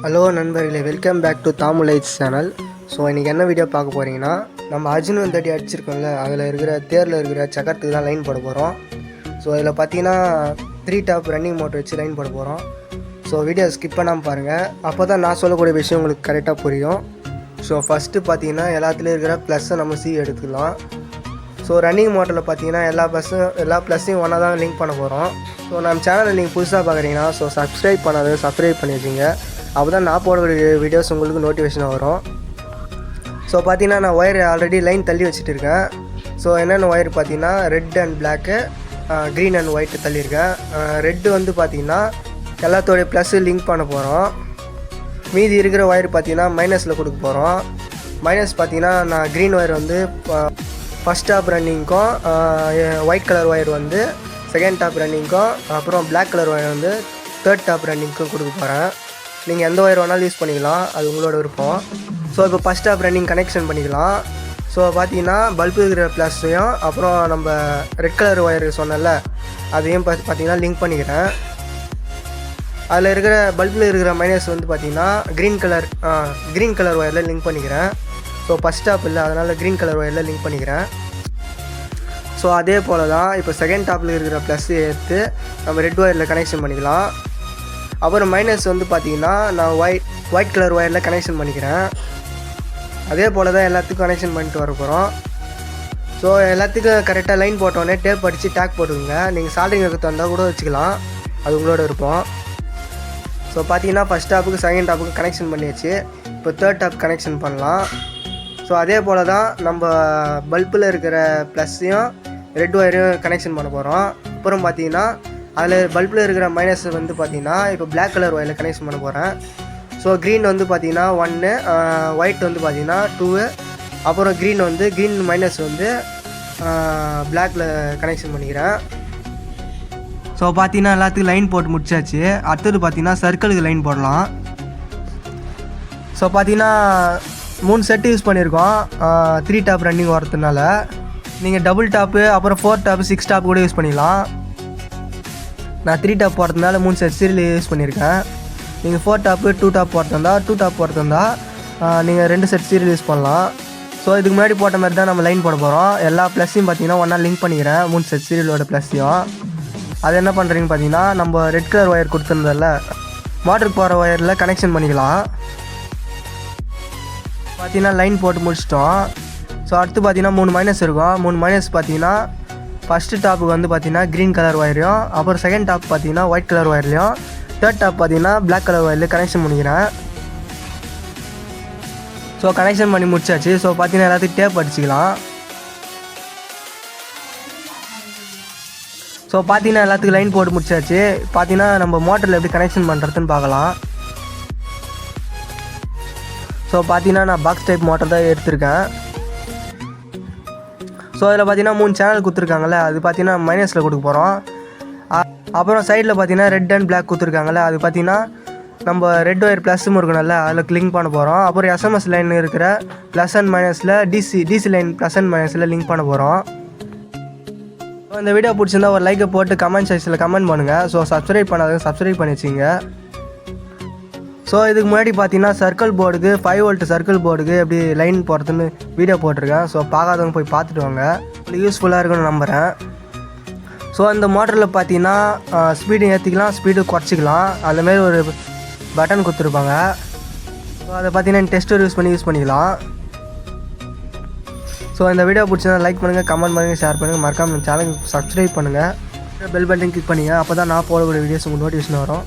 Hello நண்பர்களே, welcome back to தாமுலைட்ஸ் channel. So இன்றைக்கி என்ன வீடியோ பார்க்க போகிறீங்கன்னா, நம்ம அர்ஜுன் தட்டி அடிச்சிருக்கோம்ல, அதில் இருக்கிற தேரில் இருக்கிற சக்கரத்துக்கு தான் லைன் போட போகிறோம். ஸோ இதில் பார்த்தீங்கன்னா 3 டாப் ரன்னிங் மோட்டர் வச்சு லைன் போட போகிறோம். ஸோ வீடியோ ஸ்கிப் பண்ணாமல் பாருங்கள், அப்போ தான் நான் சொல்லக்கூடிய விஷயம் உங்களுக்கு கரெக்டாக புரியும். ஸோ ஃபஸ்ட்டு பார்த்தீங்கன்னா எல்லாத்துலேயும் இருக்கிற ப்ளஸ்ஸை நம்ம எடுத்துக்கலாம். ஸோ ரன்னிங் மோட்டரில் பார்த்தீங்கன்னா எல்லா ப்ளஸ்ஸையும் ஒன்றா தான் லிங்க் பண்ண போகிறோம். ஸோ நம்ம சேனலை நீங்கள் புதுசாக பார்க்குறீங்கன்னா சப்ஸ்கிரைப் பண்ணி வச்சுங்க. அப்போ தான் நான் போடக்கூடிய வீடியோஸ் உங்களுக்கு நோட்டிஃபிகேஷன் வரும். ஸோ பார்த்தீங்கன்னா நான் ஒயர் ஆல்ரெடி லைன் தள்ளி வச்சுட்டு இருக்கேன். ஸோ என்னென்ன ஒயர் பார்த்தீங்கன்னா red and black, green and white தள்ளியிருக்கேன். ரெட்டு வந்து பார்த்தீங்கன்னா எல்லாத்தோடைய ப்ளஸ்ஸு லிங்க் பண்ண போகிறோம். மீதி இருக்கிற ஒயர் பார்த்தீங்கன்னா மைனஸில் கொடுக்க போகிறோம். மைனஸ் பார்த்தீங்கன்னா நான் க்ரீன் ஒயர் வந்து ஃபஸ்ட் டாப் ரன்னிங்க்கும், ஒயிட் கலர் ஒயர் வந்து செகண்ட் டாப் ரன்னிங்க்கும், அப்புறம் பிளாக் கலர் ஒயர் வந்து தேர்ட் டாப் ரன்னிங்க்கும் கொடுக்க போகிறேன். நீங்கள் எந்த ஒயர் வேணாலும் யூஸ் பண்ணிக்கலாம், அது உங்களோட விருப்பம். ஸோ இப்போ ஃபஸ்ட் டாப் ரன்னிங் கனெக்ஷன் பண்ணிக்கலாம். ஸோ பார்த்தீங்கன்னா பல்பு இருக்கிற ப்ளஸ்ஸையும் அப்புறம் நம்ம ரெட் கலர் ஒயர் சொன்னல அதையும் பார்த்தீங்கன்னா லிங்க் பண்ணிக்கிறேன். அதில் இருக்கிற பல்பில் இருக்கிற மைனஸ் வந்து பார்த்தீங்கன்னா க்ரீன் கலர் ஒயரில் லிங்க் பண்ணிக்கிறேன். ஸோ ஃபஸ்ட் டாப் இல்லை, அதனால் க்ரீன் கலர் ஒயரில் லிங்க் பண்ணிக்கிறேன். ஸோ அதே போல் தான் இப்போ செகண்ட் டாப்பில் இருக்கிற ப்ளஸ்ஸு எடுத்து நம்ம ரெட் ஒயரில் கனெக்ஷன் பண்ணிக்கலாம். அப்புறம் மைனஸ் வந்து பார்த்திங்கன்னா நான் ஒயிட் கலர் ஒயரில் கனெக்ஷன் பண்ணிக்கிறேன். அதே போல் தான் எல்லாத்துக்கும் கனெக்ஷன் பண்ணிட்டு வர போகிறோம். ஸோ எல்லாத்துக்கும் கரெக்டாக லைன் போட்டோடனே டேப் அடித்து டேக் போட்டுக்கோங்க. நீங்கள் சால்ட்ரிங் எடுத்து வந்தால் கூட வச்சுக்கலாம், அது உங்களோட விருப்பம். ஸோ பார்த்தீங்கன்னா ஃபஸ்ட் டாப்புக்கு செகண்ட் டாப்புக்கு கனெக்ஷன் பண்ணியாச்சு. இப்போ தேர்ட் டாப் கனெக்ஷன் பண்ணலாம். ஸோ அதே போல் தான் நம்ம பல்பில் இருக்கிற ப்ளஸ்ஸையும் ரெட் ஒயரையும் கனெக்ஷன் பண்ண போகிறோம். அப்புறம் பார்த்தீங்கன்னா அதில் பல்பில் இருக்கிற மைனஸ் வந்து பார்த்திங்கன்னா இப்போ பிளாக் கலர் ஒயரில் கனெக்ஷன் பண்ண போகிறேன். ஸோ க்ரீன் வந்து பார்த்திங்கன்னா 1, ஒயிட் வந்து பார்த்திங்கன்னா 2, அப்புறம் க்ரீன் மைனஸ் வந்து பிளாக்கில் கனெக்ஷன் பண்ணிக்கிறேன். ஸோ பார்த்தீங்கன்னா எல்லாத்துக்கும் லைன் போட்டு முடிச்சாச்சு. அடுத்தது பார்த்திங்கன்னா சர்க்கிளுக்கு லைன் போடலாம். ஸோ பார்த்தீங்கன்னா 3 செட்டு யூஸ் பண்ணியிருக்கோம் 3 டாப் ரன்னிங் வரதுனால. நீங்கள் டபுள் டாப்பு, அப்புறம் 4 டாப்பு, 6 டாப் கூட யூஸ் பண்ணிக்கலாம். நான் 3 டாப் போடுறதுனால 3 செட் சீரியல் யூஸ் பண்ணியிருக்கேன். நீங்கள் 4 டாப்பு 2 டாப் போடுறதா 2 டாப் போடுறதா நீங்கள் 2 செட் சீரியல் யூஸ் பண்ணலாம். ஸோ இதுக்கு முன்னாடி போட்ட மாதிரி தான் நம்ம லைன் போட போகிறோம். எல்லா ப்ளஸ்ஸையும் பார்த்தீங்கன்னா ஒன்றா லிங்க் பண்ணிக்கிறேன், 3 செட் சீரியலோட ப்ளஸ்ஸையும். அது என்ன பண்ணுறீங்கன்னு பார்த்தீங்கன்னா நம்ம ரெட் கலர் ஒயர் கொடுத்துருந்ததில்ல, மோட்டருக்கு போகிற ஒயரில் கனெக்ஷன் பண்ணிக்கலாம். பார்த்தீங்கன்னா லைன் போட்டு முடிச்சிட்டோம். ஸோ அடுத்து பார்த்தீங்கன்னா 3 மைனஸ் இருக்கும். 3 மைனஸ் பார்த்தீங்கன்னா ஃபஸ்ட்டு டாப்புக்கு வந்து பார்த்தீங்கன்னா க்ரீன் கலர் ஒயரையும், அப்புறம் செகண்ட் டாப் பார்த்தீங்கன்னா ஒயிட் கலர் ஒயர்லையும், தேர்ட் டாப் பார்த்தீங்கன்னா பிளாக் கலர் ஒயர்லையும் கனெக்ஷன் பண்ணிக்கிறேன். ஸோ கனெக்ஷன் பண்ணி முடிச்சாச்சு. ஸோ பார்த்தீங்கன்னா எல்லாத்துக்கும் டேப் அடிச்சிக்கலாம். ஸோ பார்த்தீங்கன்னா எல்லாத்துக்கும் லைன் போட்டு முடிச்சாச்சு. பார்த்தீங்கன்னா நம்ம மோட்டரில் எப்படி கனெக்ஷன் பண்ணுறதுன்னு பார்க்கலாம். ஸோ பார்த்தீங்கன்னா நான் பாக்ஸ் டைப் மோட்டர் தான் எடுத்திருக்கேன். ஸோ அதில் பார்த்தீங்கன்னா 3 சேனல் கொடுத்துருக்காங்கல்ல, அது பார்த்தீங்கன்னா மைனஸில் கொடுக்க போகிறோம். அப்புறம் சைடில் பார்த்தீங்கன்னா ரெட் அண்ட் பிளாக் கொடுத்துருக்காங்கல்ல, அது பார்த்தீங்கன்னா நம்ம ரெட் ஒயர் ப்ளஸ்ஸும் இருக்கணும்ல, அதில் லிங்க் பண்ண போகிறோம். அப்புறம் எஸ்எம்எஸ் லைன் இருக்கிற ப்ளஸ் அண்ட் மைனஸில் டிசி லைன் ப்ளஸ் அண்ட் மைனஸில் லிங்க் பண்ண போகிறோம். ஸோ இந்த வீடியோ பிடிச்சிருந்தா ஒரு லைக்கை போட்டு கமெண்ட் செக்ஷனில் கமெண்ட் பண்ணுங்கள். ஸோ சப்ஸ்கிரைப் பண்ணாதவங்க சப்ஸ்கிரைப் பண்ணி வச்சுங்க. ஸோ இதுக்கு முன்னாடி பார்த்தீங்கன்னா சர்க்கிள் போர்டுக்கு 5 வோல்ட் சர்க்கிள் போர்டுக்கு எப்படி லைன் போடுறதுன்னு வீடியோ போட்டிருக்கேன். ஸோ பார்க்காதவங்க போய் பார்த்துட்டு வாங்க, உங்களுக்கு யூஸ்ஃபுல்லாக இருக்குன்னு நம்புகிறேன். ஸோ அந்த மோட்டரில் பார்த்தீங்கன்னா ஸ்பீடு ஏற்றிக்கலாம், ஸ்பீடு குறைச்சிக்கலாம், அந்தமாரி ஒரு பட்டன் கொடுத்துருப்பாங்க. ஸோ அதை பார்த்தீங்கன்னா டெஸ்டர் யூஸ் பண்ணிக்கலாம். ஸோ இந்த வீடியோ பிடிச்சதா லைக் பண்ணுங்கள், கமெண்ட் பண்ணுங்கள், ஷேர் பண்ணுங்கள், மறக்காமல் சேனலுக்கு சப்ஸ்கிரைப் பண்ணுங்கள், பெல் பட்டன் கிளிக் பண்ணுங்கள். அப்போ தான் நான் போடக்கூடிய வீடியோஸ் உங்களுக்கு நோட்டிஃபிகேஷன் வரும்.